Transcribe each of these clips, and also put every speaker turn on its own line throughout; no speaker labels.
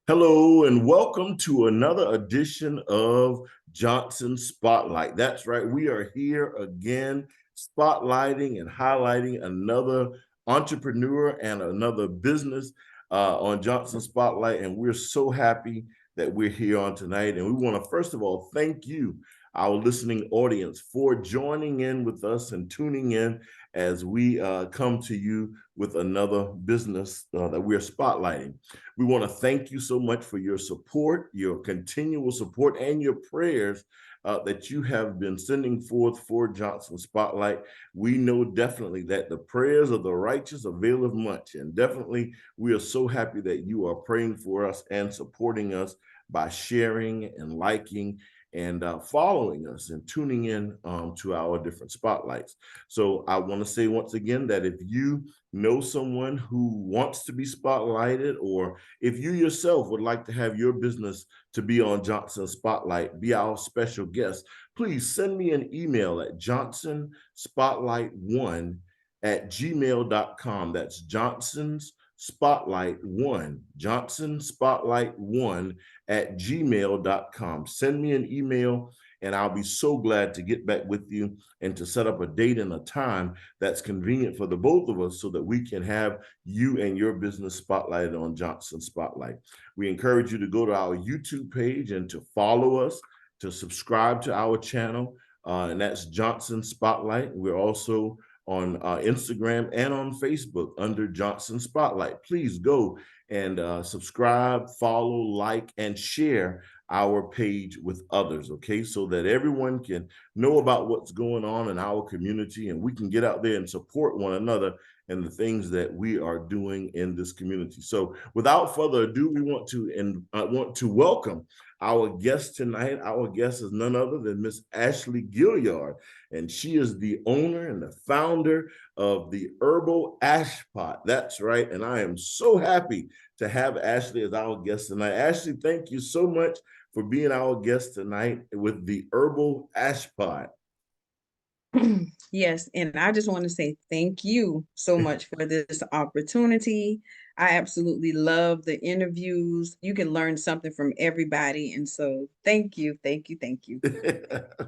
Hello and welcome to another edition of Johnson Spotlight. That's right, we are here again, spotlighting and highlighting another entrepreneur and another business on Johnson Spotlight. And we're so happy that we're here on tonight. And we want to, first of all, thank you, our listening audience, for joining in with us and tuning in as we come to you with another business that we're spotlighting. We want to thank you so much for your support, your continual support, and your prayers that you have been sending forth for Johnson Spotlight. We know definitely that the prayers of the righteous availeth much. And definitely, we are so happy that you are praying for us and supporting us by sharing and liking and following us and tuning in to our different spotlights. So I want to say once again that if you know someone who wants to be spotlighted, or if you yourself would like to have your business to be on Johnson Spotlight, be our special guest, please send me an email at johnsonspotlight1@gmail.com. That's Johnson's Spotlight One, Johnson Spotlight One at gmail.com. Send me an email and I'll be so glad to get back with you and to set up a date and a time that's convenient for the both of us so that we can have you and your business spotlighted on Johnson Spotlight. We encourage you to go to our YouTube page and to follow us, to subscribe to our channel, and that's Johnson Spotlight. We're also on Instagram and on Facebook under Johnson Spotlight. Please go and subscribe, follow, like, and share our page with others, okay? So that everyone can know about what's going on in our community and we can get out there and support one another and the things that we are doing in this community. So without further ado, we want to welcome our guest tonight. Our guest is none other than Miss Ashley Gilliard, and she is the owner and the founder of the Herbal Ashpot. That's right, and I am so happy to have Ashley as our guest tonight. Ashley, thank you so much for being our guest tonight with the Herbal Ashpot.
Yes, and I just want to say thank you so much for this opportunity. I absolutely love the interviews. You can learn something from everybody. And so thank you, thank you, thank you.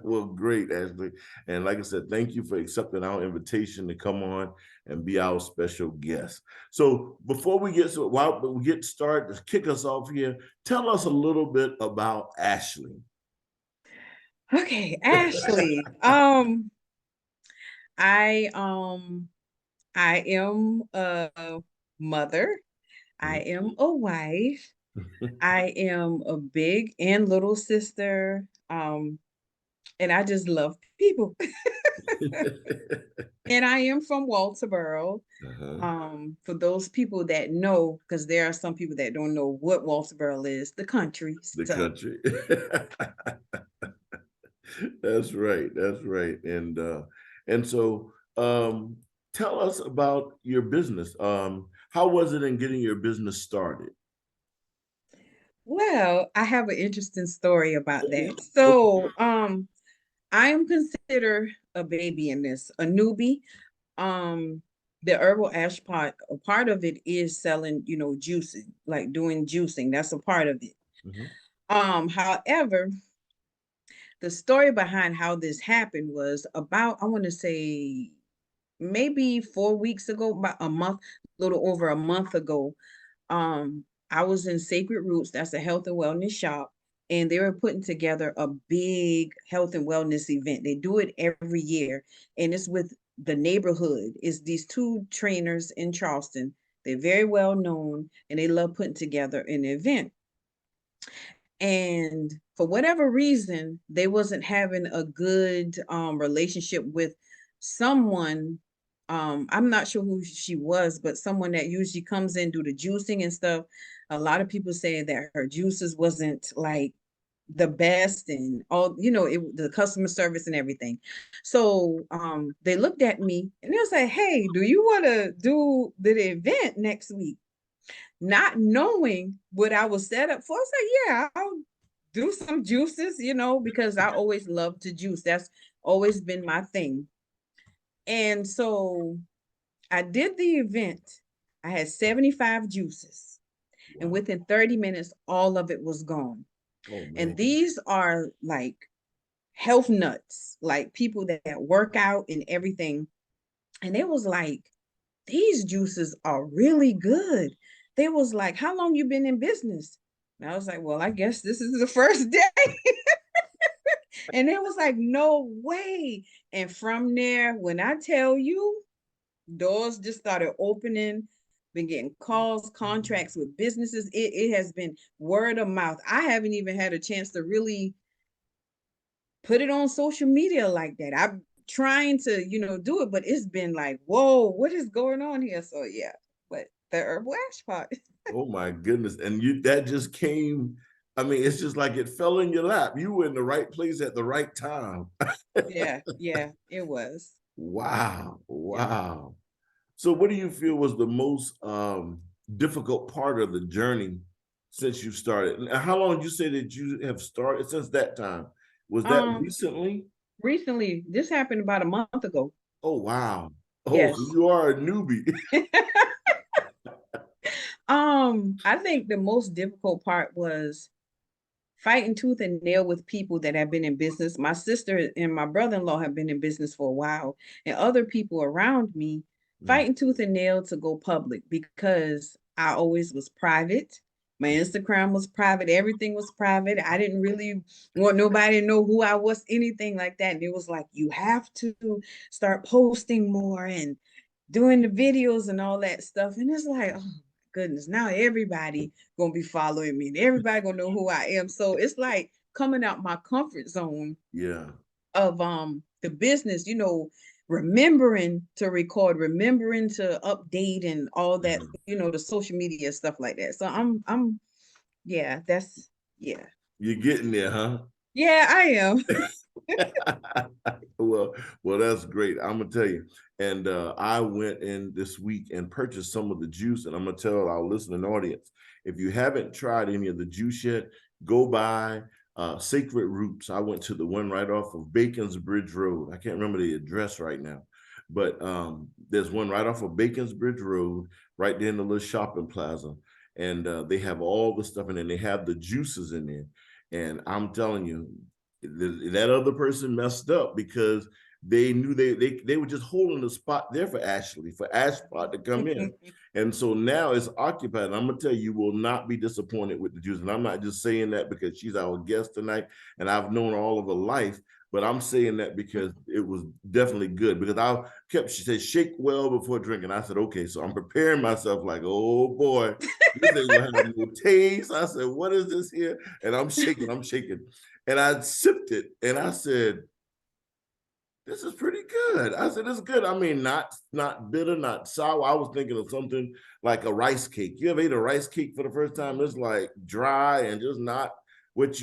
Well, great, Ashley. And like I said, thank you for accepting our invitation to come on and be our special guest. So before we get started, to kick us off here, tell us a little bit about Ashley.
Okay, Ashley. I um I am a mother. I am a wife. I am a big and little sister. And I just love people. And I am from Walterboro.
Uh-huh.
For those people that know, because there are some people that don't know what Walterboro is, the country.
The
So
country. That's right. That's right. And so tell us about your business. How was it in getting your business started?
well, I have an interesting story about
Okay.
that. So I am considered a baby in this, a newbie. Um, the herbal ash pot, a part of it is selling, juicing, like doing juicing. That's a part of it.
Mhm.
However, the story behind how this happened was about, I want to say maybe 4 weeks ago, about a month, a little over a month ago. I was in Sacred Roots, that's a health and wellness shop, and they were putting together a big health and wellness event. They do it every year, and it's with the neighborhood. It's these two trainers in Charleston. They're very well known, and they love putting together an event. And for whatever reason, they wasn't having a good relationship with someone. I'm not sure who she was, but someone that usually comes in do the juicing and stuff. A lot of people say that her juices wasn't like the best, and all, the customer service and everything. So they looked at me and they was like, hey, do you want to do the event next week? Not knowing what I was set up for. I said, yeah, I'll do some juices, because I always love to juice. That's always been my thing. And so I did the event. I had 75 juices. And
Wow.
within 30 minutes, all of it was gone.
Oh
And
man.
these are like health nuts, like people that work out and everything. And it was like, these juices are really good. They was like, how long you been in business? And I was like, well, I guess this is the first day. And it was like, no way. And from there, when I tell you, doors just started opening, been getting calls, contracts with businesses. It has been word of mouth. I haven't even had a chance to really put it on social media like that. I'm trying to, do it, but it's been like, whoa, what is going on here? So yeah, but the herbal ash pot.
Oh my goodness. And you that just came. I mean, it's just like it fell in your lap. You were in the right place at the right time.
Yeah, it was.
Wow.
Yeah.
Wow. So what do you feel was the most difficult part of the journey since you started? And how long did you say that you have started since that time? Was that
Um,
recently?
Recently, this happened about a month ago.
Oh wow. Oh, so
Yes.
you are a newbie.
I think the most difficult part was fighting tooth and nail with people that have been in business. My sister and my brother-in-law have been in business for a while, and other people around me
Mm,
fighting tooth and nail to go public because I always was private. My Instagram was private, everything was private. I didn't really want nobody to know who I was, anything like that. And it was like, you have to start posting more and doing the videos and all that stuff. And it's like, oh my goodness, now everybody gonna be following me and everybody gonna know who I am. So it's like coming out my comfort zone
yeah.
of the business, remembering to record, remembering to update and all that,
Mhm.
the social media stuff like that. So I'm yeah, that's yeah.
You're getting there, huh?
Yeah, I am.
well, well, that's great. I'm gonna tell you. And I went in this week and purchased some of the juice, and I'm gonna tell our listening audience, if you haven't tried any of the juice yet, go buy Sacred Roots. I went to the one right off of Bacon's Bridge Road. I can't remember the address right now, but there's one right off of Bacon's Bridge Road, right there in the little shopping plaza, and they have all the stuff in there. And they have the juices in there, and I'm telling you, that other person messed up because they knew they were just holding the spot there for Ashpot to come in. And so now it's occupied. And I'm gonna tell you, you will not be disappointed with the juice. And I'm not just saying that because she's our guest tonight and I've known her all of her life, but I'm saying that because it was definitely good. Because she said, shake well before drinking. I said, okay, so I'm preparing myself like, oh boy, this ain't gonna have no taste. I said, what is this here? And I'm shaking. And I sipped it and I said, this is pretty good. I said, it's good. I mean, not bitter, not sour. I was thinking of something like a rice cake. You ever ate a rice cake for the first time? It's like dry and just not what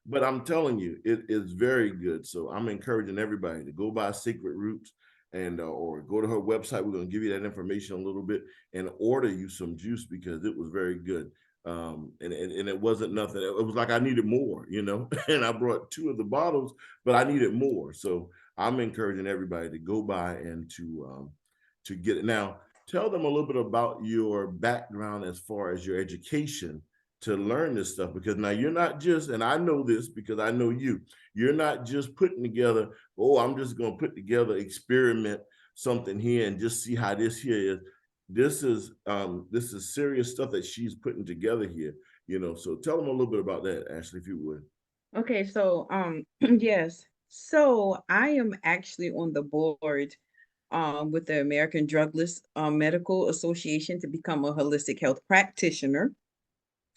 but I'm telling you, it is very good. So I'm encouraging everybody to go buy Secret Roots and or go to her website. We're going to give you that information a little bit and order you some juice because it was very good. And it wasn't nothing. It was like I needed more, and I brought two of the bottles, but I needed more. So I'm encouraging everybody to go by and to get it. Now, tell them a little bit about your background as far as your education to learn this stuff because now you're not just, and I know this because I know you're not just putting together, oh, I'm just going to put together, experiment something here and just see how this here is. This is serious stuff that she's putting together here, So tell them a little bit about that, Ashley, if you would.
Okay, so yes. So I am actually on the board with the American Drugless Medical Association to become a holistic health practitioner.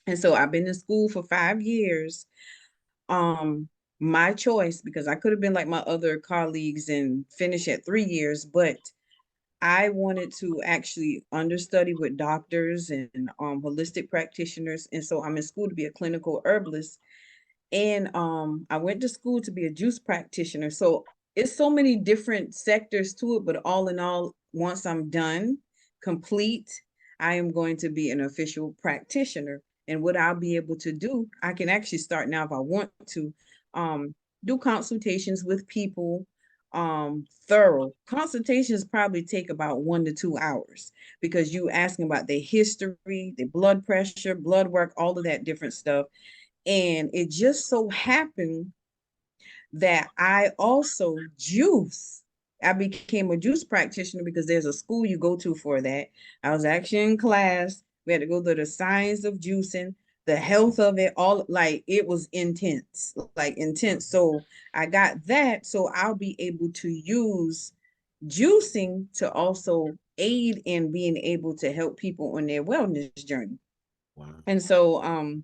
And so I've been in school for 5 years. Um, my choice, because I could have been like my other colleagues and finish at 3 years, but I wanted to actually understudy with doctors and holistic practitioners. And so I'm in school to be a clinical herbalist. And I went to school to be a juice practitioner. So it's so many different sectors to it, but all in all, once I'm done, complete, I am going to be an official practitioner. And what I'll be able to do, I can actually start now if I want to, um, do consultations with people, thorough. Consultations probably take about 1 to 2 hours because you asking about their history, their blood pressure, blood work, all of that different stuff. And it just so happened that I also juice. I became a juice practitioner because there's a school you go to for that. I was actually in class. We had to go to the science of juicing, the health of it, all like it was intense, like intense. So I got that. So I'll be able to use juicing to also aid in being able to help people on their wellness journey.
Wow.
And so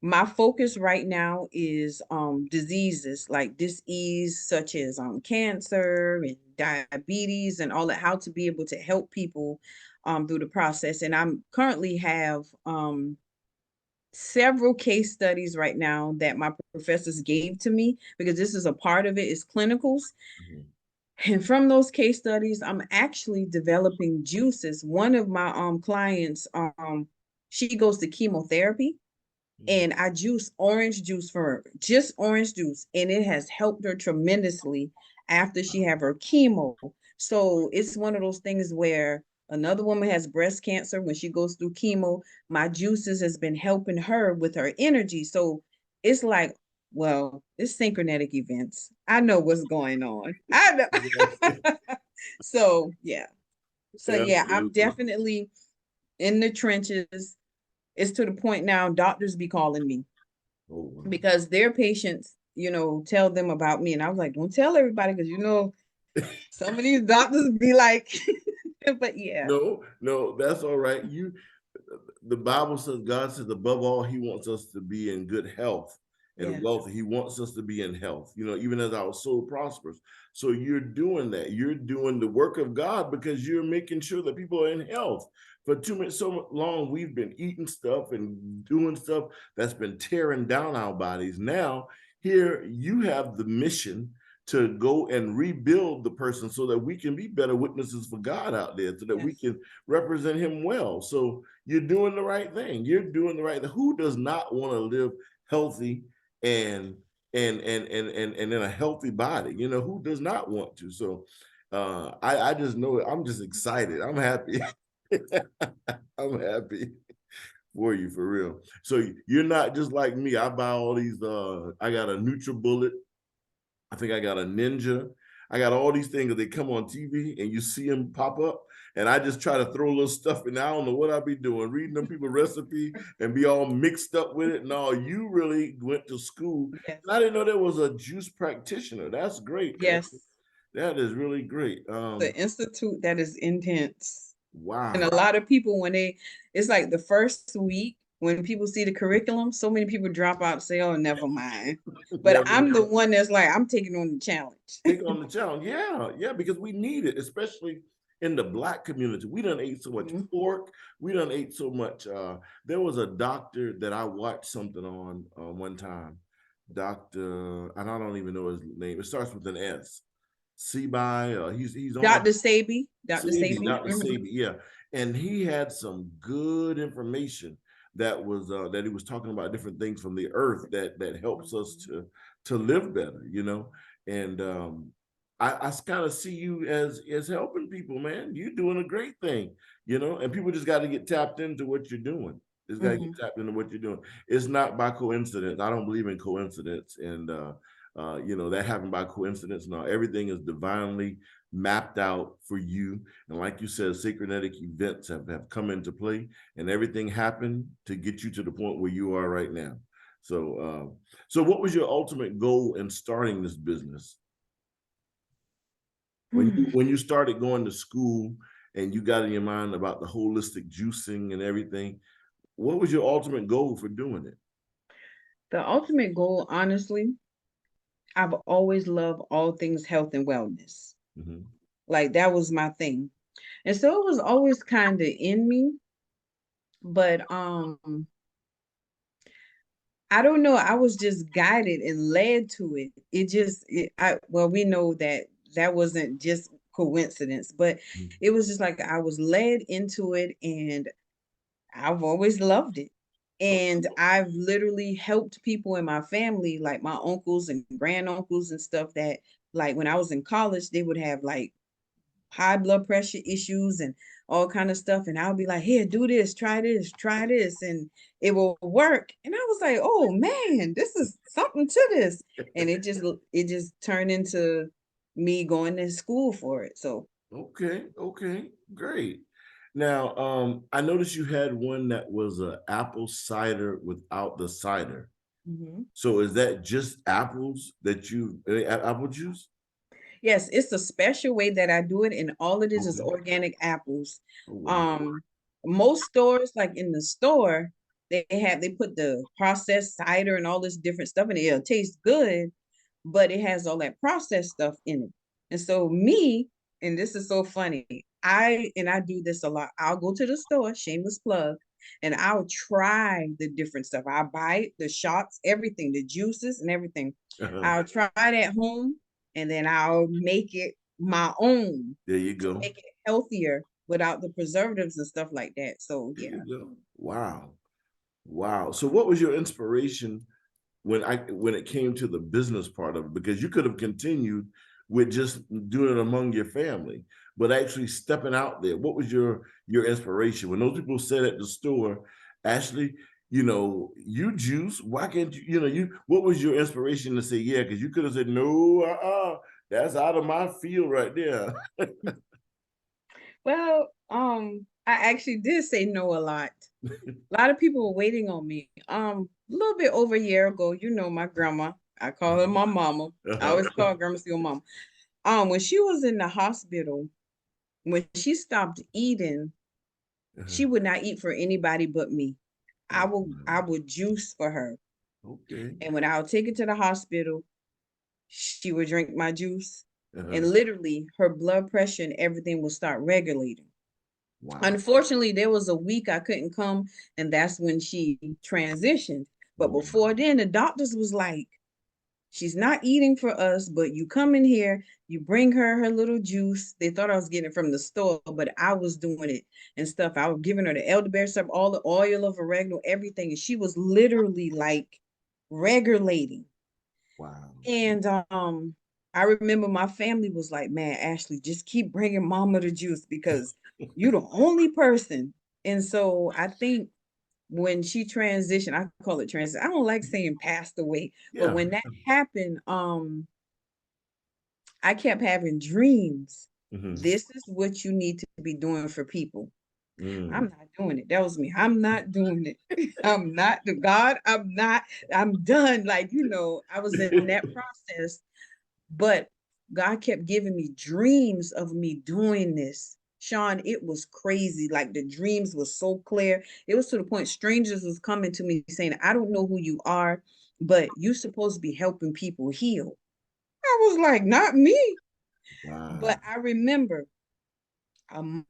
my focus right now is diseases like disease such as cancer and diabetes and all that, how to be able to help people through the process. And I'm currently have several case studies right now that my professors gave to me because this is a part of it is clinicals.
Mhm.
And from those case studies, I'm actually developing juices. One of my clients, she goes to chemotherapy
Mhm.
and I juice orange juice for her, just orange juice, and it has helped her tremendously after she have her chemo. So it's one of those things where another woman has breast cancer when she goes through chemo, my juices has been helping her with her energy. So it's like, well, it's synchronetic events. I know what's going on. I
Yes,
know. So yeah. So yeah, I'm
absolutely.
definitely in the trenches. It's to the point now doctors be calling me
Oh, wow.
because their patients, tell them about me. And I was like, don't tell everybody because some of these doctors be like, but yeah,
No, no, that's all right. The Bible says, God says, above all, He wants us to be in good health and
yeah,
wealth. He wants us to be in health, even as our soul prospers. So you're doing that. You're doing the work of God because you're making sure that people are in health. For so long, we've been eating stuff and doing stuff that's been tearing down our bodies. Now, here you have the mission to go and rebuild the person so that we can be better witnesses for God out there, so that we
yes,
can represent Him well. So you're doing the right thing. You're doing the right thing. Who does not want to live healthy and and in a healthy body? Who does not want to? So I just know it. I'm just excited. I'm happy. I'm happy for you, for real. So you're not just like me. I buy all these. I got a NutriBullet. I think I got a Ninja. I got all these things that they come on TV and you see them pop up. And I just try to throw a little stuff in. I don't know what I be doing, reading them people recipe and be all mixed up with it. No, you really went to school.
yes,
And I didn't know there was a juice practitioner. That's great.
yes.
That is really great.
The institute that is intense. And
Wow.
a lot of people, it's like the first week when people see the curriculum, so many people drop out and say, oh, never mind. But
Never
I'm the one that's like, I'm taking on the challenge.
take on the challenge. Yeah, yeah, because we need it, especially in the Black community. We done ate so much
Mhm.
pork. We done ate so much. There was a doctor that I watched something on one time. Doctor, and I don't even know his name. It starts with an S. Seaby. He's on
Dr. Sabi, Dr.
Sabi,
Sabi.
Dr. Sabi, yeah. And he had some good information that he was talking about different things from the earth that helps us to live better, And I kind of see you as helping people, man. You're doing a great thing, and people just got to get tapped into what you're doing. Just got to get
Mhm.
tapped into what you're doing. It's not by coincidence. I don't believe in coincidence, and that happened by coincidence. No, everything is divinely mapped out for you. And like you said, synchronetic events have come into play and everything happened to get you to the point where you are right now. So what was your ultimate goal in starting this business? When you started going to school and you got in your mind about the holistic juicing and everything, what was your ultimate goal for doing it?
The ultimate goal, honestly, I've always loved all things health and wellness.
Mhm.
Like that was my thing. And so it was always kind of in me, but I don't know, I was just guided and led to it. Well, we know that that wasn't just coincidence, but
Mhm.
it was just like I was led into it and I've always loved it. And I've literally helped people in my family, like my uncles and granduncles and stuff that like when I was in college, they would have like high blood pressure issues and all kind of stuff. And I'll be like, here, do this, try this, and it will work. And I was like, oh man, this is something to this. And it just turned into me going to school for it. So
Okay, okay, great. Now, I noticed you had one that was a apple cider without the cider.
mhm.
So is that just apples that apple juice?
Yes, it's a special way that I do it, and all it is
Okay.
organic apples.
Oh, wow.
Um, Most stores, like in the store, they put the processed cider and all this different stuff in it. It'll taste good, but it has all that processed stuff in it. And so me, and this is so funny, I do this a lot. I'll go to the store, shameless plug, and I'll try the different stuff. I'll buy it, the shots, everything, the juices and everything.
Uh-huh.
I'll try it at home, and then I'll make it my own
There you
to
go.
make it healthier without the preservatives and stuff like that. So
There
yeah.
you go. Wow. Wow. So what was your inspiration when it came to the business part of it? Because you could have continued with just doing it among your family, but actually stepping out there. What was your inspiration when those people said at the store, Ashley, you juice, why can't you what was your inspiration to say yeah? Because you could have said no, that's out of my field right there.
Well, I actually did say no a lot. A lot of people were waiting on me. A little bit over a year ago, my grandma. I call her my mama. I
Uh-huh.
always call grandma still mama. When she was in the hospital, when she stopped eating,
Uh-huh.
she would not eat for anybody but me. I
Oh,
will
wow.
I would juice for her.
Okay.
And when I would take her to the hospital, she would drink my juice.
Uh-huh.
And literally her blood pressure and everything would start regulating.
Wow.
Unfortunately, there was a week I couldn't come, and that's when she transitioned. But
Oh,
before then, the doctors was like, she's not eating for us, but you come in here, you bring her little juice. They thought I was getting it from the store, but I was doing it and stuff. I was giving her the elderberry stuff, all the oil of oregano, everything. And she was literally like regulating.
wow.
And I remember my family was like, man, Ashley, just keep bringing mama the juice because you're the only person. And so I think when she transitioned, I call it transition. I don't like saying passed away, but
Yeah.
when that happened, I kept having dreams.
Mhm.
This is what you need to be doing for people. I'm
Mm.
not doing it. That was me. I'm not doing it. I'm not the God. I'm done. Like, I was in that process, but God kept giving me dreams of me doing this. Sean, it was crazy. Like the dreams was so clear. It was to the point strangers was coming to me saying, I don't know who you are, but you're supposed to be helping people heal. I was like, not me.
Wow.
But I remember um,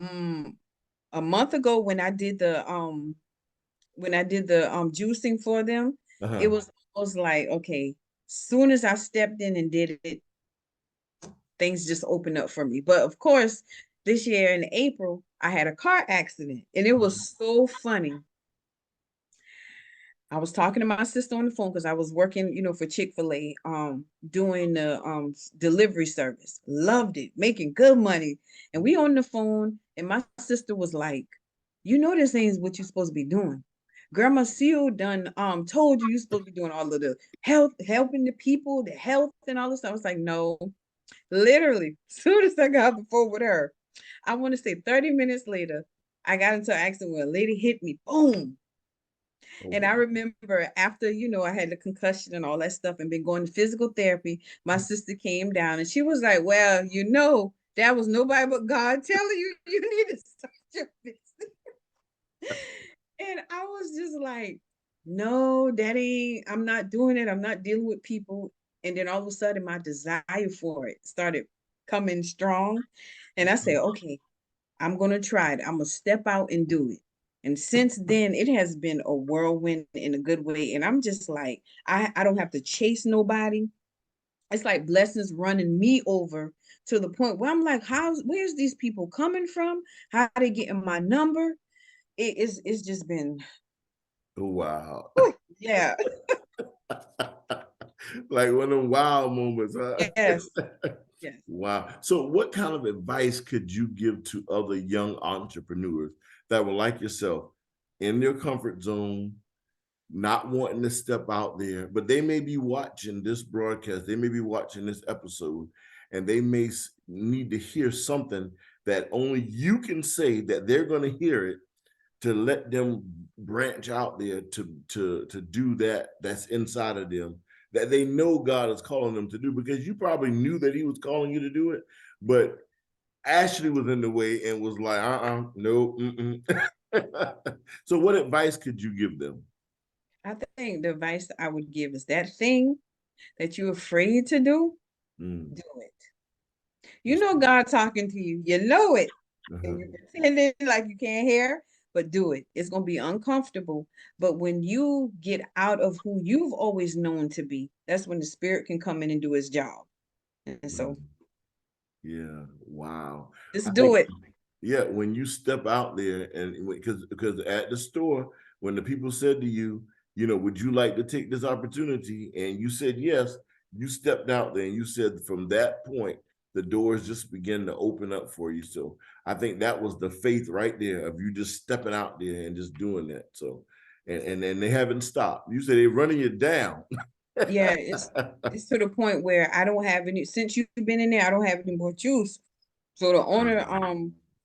a month ago when I did the juicing for them, it
Uh-huh.
was almost like, okay, soon as I stepped in and did it, things just opened up for me. But of course, this year in April, I had a car accident and it was so funny. I was talking to my sister on the phone because I was working, for Chick-fil-A, doing the delivery service. Loved it, making good money. And we on the phone, and my sister was like, this ain't what you're supposed to be doing. Grandma Seal done told you you're supposed to be doing all of the health, helping the people, the health and all this stuff. I was like, no, literally, as soon as I got off the phone with her, I want to say 30 minutes later, I got into an accident where a lady hit me, boom.
Oh,
And I
wow.
remember after, I had the concussion and all that stuff and been going to physical therapy, my sister came down and she was like, well, that was nobody but God telling you you need to start your business. And I was just like, no, that ain't, I'm not doing it. I'm not dealing with people. And then all of a sudden, my desire for it started coming strong. And I said, okay, I'm going to try it. I'm going to step out and do it. And since then, it has been a whirlwind in a good way. And I'm just like, I don't have to chase nobody. It's like blessings running me over to the point where I'm like, where's these people coming from? How are they getting my number? It's just been,
Oh, wow.
whew, yeah.
Like one of them wow moments, huh?
Yes, yes.
Wow. So what kind of advice could you give to other young entrepreneurs that were like yourself in their comfort zone, not wanting to step out there, but they may be watching this broadcast, they may be watching this episode, and they may need to hear something that only you can say that they're going to hear it to let them branch out there to do that's inside of them that they know God is calling them to do, because you probably knew that he was calling you to do it, but Ashley was in the way and was like, no, So what advice could you give them?
I think the advice I would give is that thing that you're afraid to do,
Mm,
do it. You know God talking to you. You know it.
uh-huh.
And you're pretending like you can't hear, but do it. It's gonna be uncomfortable. But when you get out of who you've always known to be, that's when the spirit can come in and do his job. And
Mm,
so
yeah, wow. I
just do
think,
it.
yeah, when you step out there and because at the store, when the people said to you, would you like to take this opportunity? And you said yes, you stepped out there and you said from that point, the doors just begin to open up for you. So I think that was the faith right there of you just stepping out there and just doing that. So and they haven't stopped. You said they're running you down.
Yeah, it's to the point where I don't have any since you've been in there, I don't have any more juice. So the owner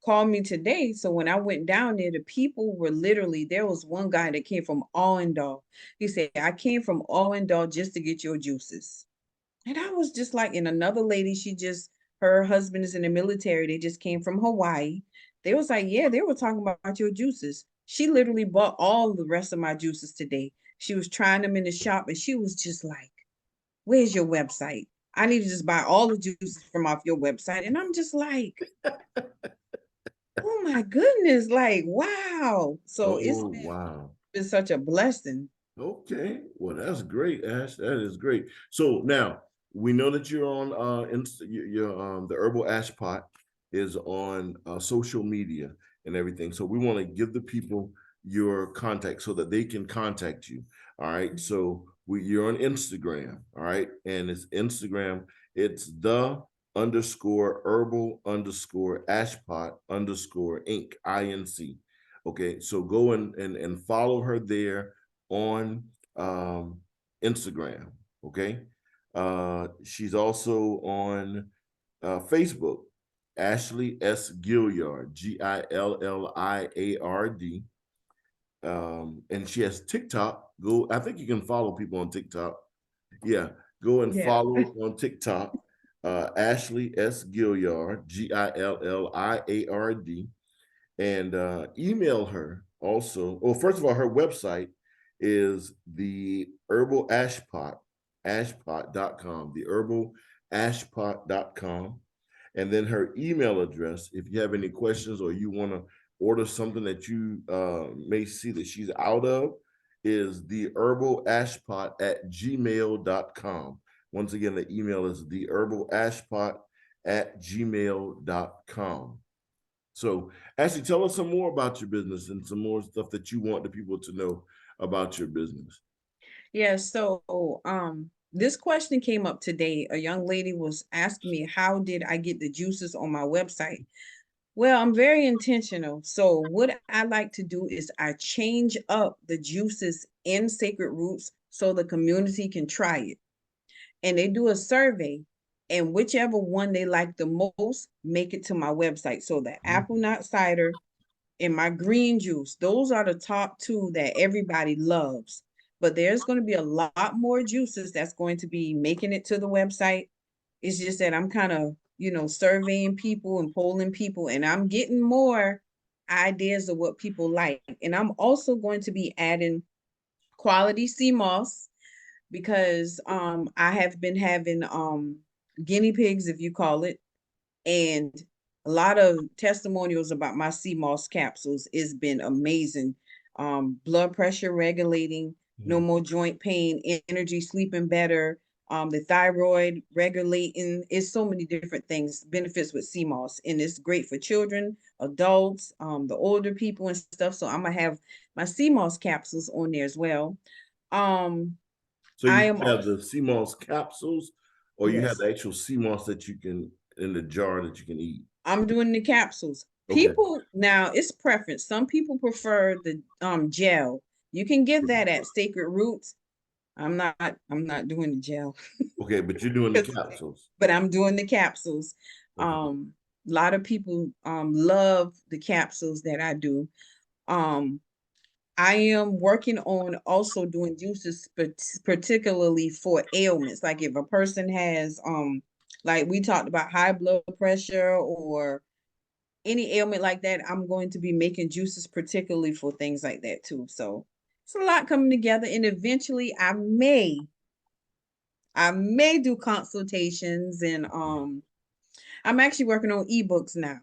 called me today. So when I went down there, the people were literally there was one guy that came from Allendale. He said, I came from Allendale just to get your juices. And I was just like, and another lady, her husband is in the military. They just came from Hawaii. They was like, yeah, they were talking about your juices. She literally bought all the rest of my juices today. She was trying them in the shop and she was just like, where's your website? I need to just buy all the juices from off your website. And I'm just like, oh my goodness, like, wow. So it's
Oh, wow.
been such a blessing.
Okay, well, that's great, Ash. That is great. So now we know that you're on the Herbal Ashpot is on social media and everything. So we want to give the people your contact so that they can contact you. All right. So you're on Instagram. All right, and it's Instagram. It's the underscore herbal underscore ashpot underscore inc. Okay, so go and follow her there on Instagram. Okay. She's also on Facebook, Ashley S. Gilliard, Gilliard. And she has TikTok. I think you can follow people on TikTok. Yeah, go and
Yeah.
follow on TikTok, Ashley S. Gilliard, Gilliard, and email her also. Well, first of all, her website is the Herbal Ashpot, ashpot.com, the Herbal Ashpot.com. And then her email address, if you have any questions or you want to order something that you may see that she's out of, is the Herbal Ashpot at gmail.com. Once again, the email is the Herbal Ashpot at gmail.com. So, actually, tell us some more about your business and some more stuff that you want the people to know about your business.
Yeah, so this question came up today. A young lady was asking me, how did I get the juices on my website? Well, I'm very intentional. So what I like to do is I change up the juices in Sacred Roots so the community can try it. And they do a survey, and whichever one they like the most, make it to my website. So the apple nut cider and my green juice, those are the top two that everybody loves. But there's going to be a lot more juices that's going to be making it to the website. It's just that I'm kind of, surveying people and polling people, and I'm getting more ideas of what people like. And I'm also going to be adding quality sea moss because I have been having guinea pigs, if you call it, and a lot of testimonials about my sea moss capsules. It's been amazing. Blood pressure regulating, no more joint pain, energy, sleeping better, the thyroid regulating. It's so many different things, benefits with sea moss, and it's great for children, adults, the older people and stuff. So I'm gonna have my sea moss capsules on there as well. Um,
So
I
you
am
have the sea moss capsules, or you have
yes.
the actual sea moss that you can in the jar that you can eat.
I'm doing the capsules.
Okay.
People now it's preference. Some people prefer the gel. You can get that at Sacred Roots. I'm not doing the gel.
Okay, but you're doing the capsules.
But I'm doing the capsules.
Okay.
A lot of people love the capsules that I do. Um I am working on also doing juices particularly for ailments. Like if a person has like we talked about high blood pressure or any ailment like that, I'm going to be making juices particularly for things like that too. So it's a lot coming together, and eventually I may do consultations, and I'm actually working on ebooks now.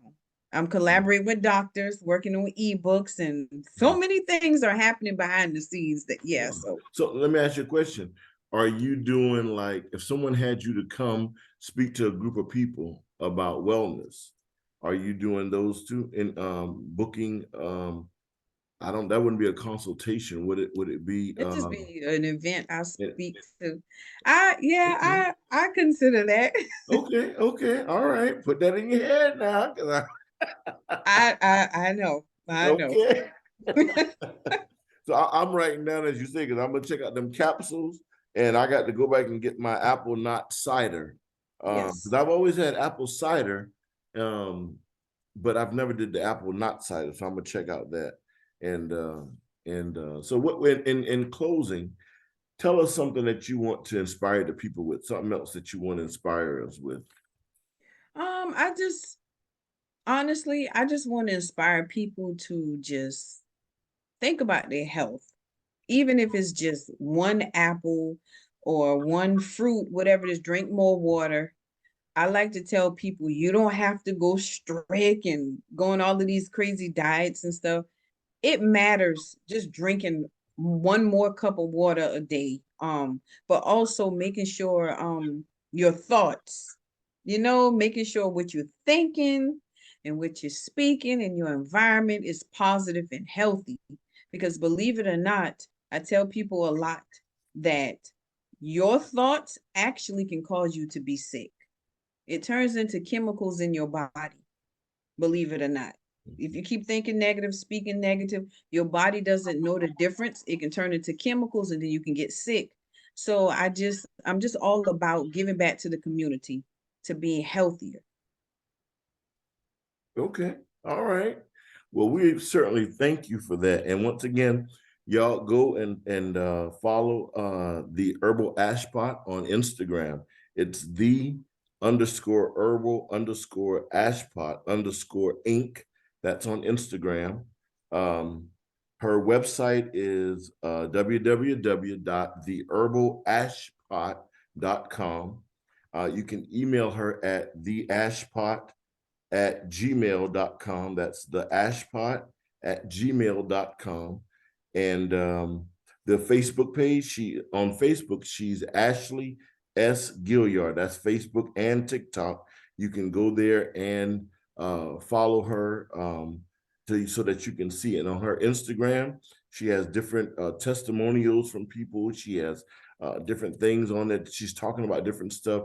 I'm collaborating with doctors, working on ebooks, and so many things are happening behind the scenes that yeah,
Wow.
so
So let me ask you a question. Are you doing like if someone had you to come speak to a group of people about wellness, are you doing those too in booking I don't that wouldn't be a consultation, would it be
it just be an event I
it,
speak to. I yeah,
okay.
I consider that.
Okay, okay, all right. Put that in your head now.
I know. I know.
Okay. So I'm writing down as you say, because I'm gonna check out them capsules, and I got to go back and get my apple nut cider. Because
Yes.
I've always had apple cider, um, but I've never did the apple nut cider. So I'm gonna check out that. And so what in closing, tell us something that you want to inspire the people with, something else that you want to inspire us with.
I just honestly, I just want to inspire people to just think about their health. Even if it's just one apple or one fruit, whatever it is, drink more water. I like to tell people you don't have to go strict and go on all of these crazy diets and stuff. It matters just drinking one more cup of water a day. But also making sure your thoughts, making sure what you're thinking and what you're speaking and your environment is positive and healthy. Because believe it or not, I tell people a lot that your thoughts actually can cause you to be sick. It turns into chemicals in your body, believe it or not. If you keep thinking negative, speaking negative, your body doesn't know the difference. It can turn into chemicals and then you can get sick. So I'm just all about giving back to the community to being healthier.
Okay. All right. Well, we certainly thank you for that. And once again, y'all go and follow the Herbal Ashpot on Instagram. It's the underscore herbal underscore ashpot underscore inc. That's on Instagram. Um, her website is www.theherbalashpot.com. You can email her at theashpot@gmail.com. That's the ashpot at gmail.com. And the Facebook page, on Facebook, she's Ashley S. Gilliard. That's Facebook and TikTok. You can go there and follow her so that you can see it. On her Instagram, she has different testimonials from people. She has different things on it. She's talking about different stuff,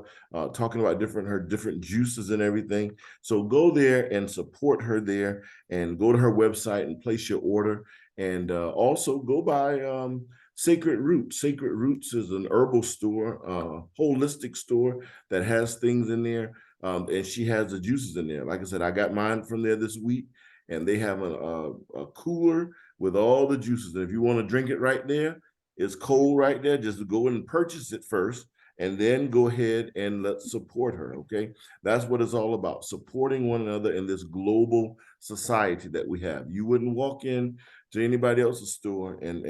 talking about her different juices and everything. So go there and support her there, and go to her website and place your order. And also go by Sacred Roots. Sacred Roots is an herbal store, holistic store that has things in there. And she has the juices in there. Like I said, I got mine from there this week, and they have a cooler with all the juices. And if you want to drink it right there, it's cold right there. Just go in and purchase it first, and then go ahead and let's support her. Okay, that's what it's all about: supporting one another in this global society that we have. You wouldn't walk in to anybody else's store and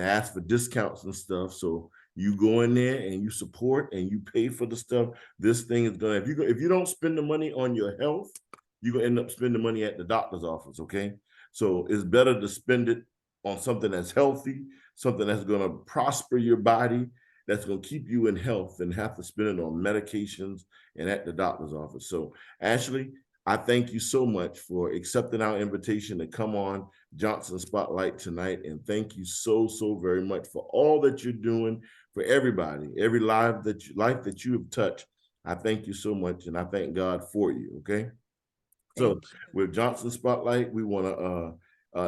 ask for discounts and stuff. So you go in there and you support and you pay for the stuff. This thing is gonna if you don't spend the money on your health, you're gonna end up spending money at the doctor's office. Okay, so it's better to spend it on something that's healthy, something that's going to prosper your body, that's going to keep you in health, and have to spend it on medications and at the doctor's office. So, Ashley, I thank you so much for accepting our invitation to come on Johnson Spotlight tonight. And thank you so, so very much for all that you're doing for everybody, every life that you have touched. I thank you so much, and I thank God for you. Okay. So
Thank you.
with Johnson Spotlight, we want to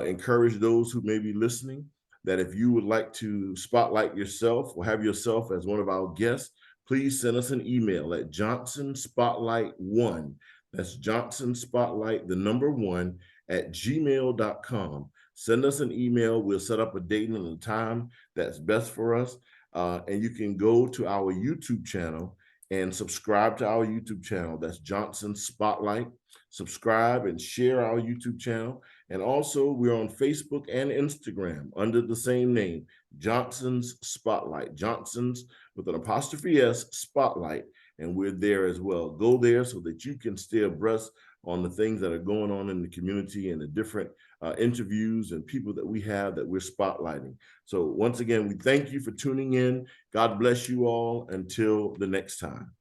encourage those who may be listening that if you would like to spotlight yourself or have yourself as one of our guests, please send us an email at johnsonspotlight1. That's Johnson Spotlight, the number one, at gmail.com. Send us an email. We'll set up a date and a time that's best for us. And you can go to our YouTube channel and subscribe to our YouTube channel. That's Johnson Spotlight. Subscribe and share our YouTube channel. And also, we're on Facebook and Instagram under the same name, Johnson's Spotlight. Johnson's with an apostrophe S, Spotlight. And we're there as well. Go there so that you can stay abreast on the things that are going on in the community and the different interviews and people that we have that we're spotlighting. So once again, we thank you for tuning in. God bless you all. Until the next time.